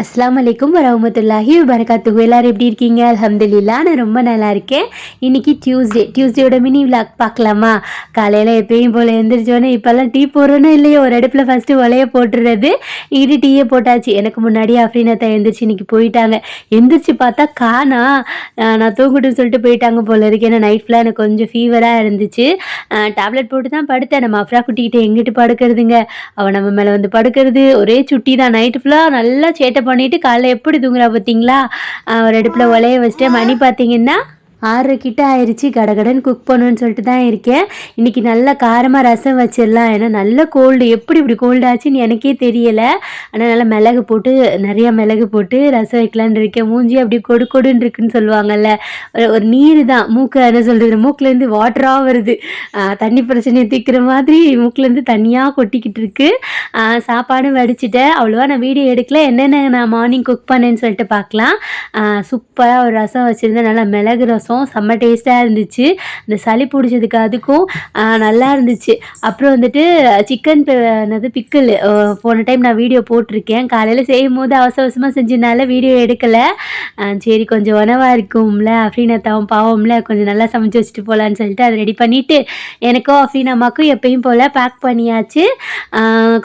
அஸ்ஸலாமு அலைக்கும் வரஹ்மத்துல்லாஹி வபரகாத்துஹு. எல்லாரும் எப்படி இருக்கீங்க? அல்ஹம்துலில்லாஹ், நான் ரொம்ப நல்லா இருக்கேன். இன்னைக்கு டியூஸ்டேயோட மினி விலாக் பார்க்கலாமா? காலையில் எப்பயும் போல் எழுந்திரிச்சோன்னே இப்போல்லாம் டீ போடுறோன்னோ இல்லையோ ஒரு அடுப்பில் ஃபஸ்ட்டு ஒலைய போட்டுறது. இங்கிட்டு டீயே போட்டாச்சு. எனக்கு முன்னாடியே அஃப்ரீனத்தா எழுந்திரிச்சு இன்னைக்கு போயிட்டாங்க. எந்திரிச்சு பார்த்தா காணா. நான் தூங்கட்டுன்னு சொல்லிட்டு போயிட்டாங்க போல இருக்கு. ஏன்னா நைட் ஃபுல்லாக எனக்கு கொஞ்சம் ஃபீவராக இருந்துச்சு. டேப்லெட் போட்டு தான் படுத்தேன். நம்ம அஃப்ரா குட்டிக்கிட்ட எங்கிட்டு படுக்கிறதுங்க, அவள் நம்ம மேலே வந்து படுக்கிறது ஒரே சுட்டி தான். நைட்டு ஃபுல்லாக நல்லா சேட்டை பண்ணிட்டு காலைல எப்படி தூங்குறா பார்த்தீங்களா? ஒரு அடுப்பில் ஒலைய வச்சுட்டேன். மணி பார்த்தீங்கன்னா 6:30 கிட்ட ஆயிடுச்சு. கடகடன்னு குக் பண்ணணும்னு சொல்லிட்டு தான் இருக்கேன். இன்றைக்கி நல்லா காரமாக ரசம் வச்சிடலாம். ஏன்னா நல்ல கோல்டு, எப்படி இப்படி கோல்டு ஆச்சுன்னு எனக்கே தெரியலை. ஆனால் நல்லா மிளகு போட்டு, நிறையா மிளகு போட்டு ரசம் வைக்கலான்னு இருக்கேன். மூஞ்சி அப்படி கொடு கொடுன்னு இருக்குன்னு சொல்லுவாங்கள்ல, ஒரு நீர் தான். மூக்கு என்ன சொல்கிறது, மூக்குலேருந்து வாட்டராக வருது. தண்ணி பிரச்சனையை தீர்க்குற மாதிரி மூக்குலேருந்து தண்ணியாக கொட்டிக்கிட்டு இருக்கு. சாப்பாடும் வடிச்சிட்டேன். அவ்வளோவா நான் வீடியோ எடுக்கல. என்னென்ன நான் மார்னிங் குக் பண்ணேன்னு சொல்லிட்டு பார்க்கலாம். சூப்பராக ஒரு ரசம் வச்சுருந்தேன். நல்லா மிளகு ரசம் செம்ம டேஸ்ட்டாக இருந்துச்சு. இந்த சளி பிடிச்சதுக்கு அதுக்கும் நல்லா இருந்துச்சு. அப்புறம் வந்துட்டு சிக்கன் என்னது பிக்கிள், போன டைம் நான் வீடியோ போட்டிருக்கேன். காலையில் செய்யும் போது அவசர அவசரமாக செஞ்சதுனால வீடியோ எடுக்கலை. சரி கொஞ்சம் உணவாக இருக்கும்ல, அஃப்ரீனத்தாவும் பாவம்ல, கொஞ்சம் நல்லா சமைச்சு வச்சுட்டு போகலான்னு சொல்லிட்டு அதை ரெடி பண்ணிவிட்டு எனக்கும் அஃப்ரீனாமாக்கும் எப்பயும் போல் பேக் பண்ணியாச்சு.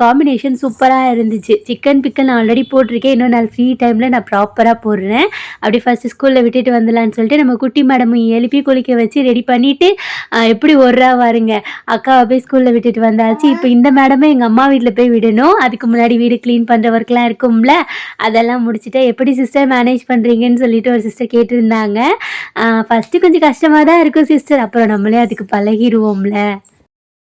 காம்பினேஷன் சூப்பராக இருந்துச்சு. சிக்கன் பிக்கிள் நான் ஆல்ரெடி போட்டிருக்கேன். இன்னும் நான் ஃப்ரீ டைமில் நான் ப்ராப்பராக போடுறேன். அப்படி ஃபஸ்ட்டு ஸ்கூலில் விட்டுட்டு வந்துடலான்னு சொல்லிட்டு நம்ம குட்டி மேடமும் எழுப்பி குளிக்க வச்சு ரெடி பண்ணிவிட்டு எப்படி ஒர்றா வாருங்க. அக்காவை போய் ஸ்கூலில் விட்டுட்டு வந்தாச்சு. இப்போ இந்த மேடமே எங்கள் அம்மா வீட்டில் போய் விடணும். அதுக்கு முன்னாடி வீடு க்ளீன் பண்ணுற ஒர்க்லாம் இருக்கும்ல, அதெல்லாம் முடிச்சுட்டு எப்படி சிஸ்டர் மேனேஜ் பண்ணுறீங்கன்னு சொல்லிட்டு ஒரு சிஸ்டர் கேட்டிருந்தாங்க. ஃபஸ்ட்டு கொஞ்சம் கஷ்டமாக தான் இருக்கும் சிஸ்டர், அப்புறம் நம்மளே அதுக்கு பழகிடுவோம்ல.